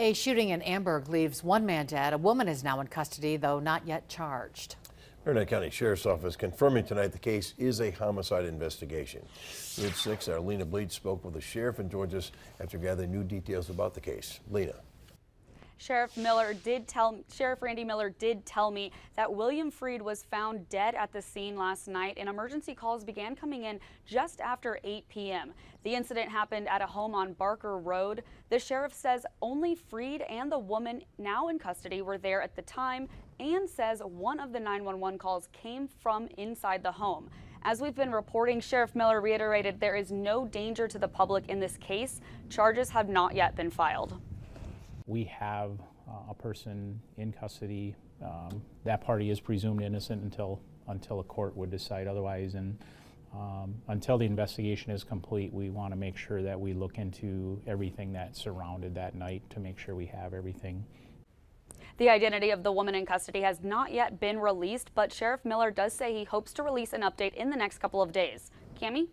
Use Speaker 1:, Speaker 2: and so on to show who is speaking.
Speaker 1: A shooting in Amberg leaves one man dead. A woman is now in custody, though not yet charged.
Speaker 2: Marinette County Sheriff's Office confirming tonight the case is a homicide investigation. At 6, our Lena Bleach spoke with the sheriff and joins us after gathering new details about the case. Lena.
Speaker 3: Sheriff Randy Miller did tell me that William Freed was found dead at the scene last night, and emergency calls began coming in just after 8 p.m. The incident happened at a home on Barker Road. The sheriff says only Freed and the woman now in custody were there at the time, and says one of the 911 calls came from inside the home. As we've been reporting, Sheriff Miller reiterated there is no danger to the public in this case. Charges have not yet been filed.
Speaker 4: We have a person in custody. That party is presumed innocent until a court would decide otherwise, and until the investigation is complete, we want to make sure that we look into everything that surrounded that night to make sure we have everything.
Speaker 3: The identity of the woman in custody has not yet been released, but Sheriff Miller does say he hopes to release an update in the next couple of days. Cammie?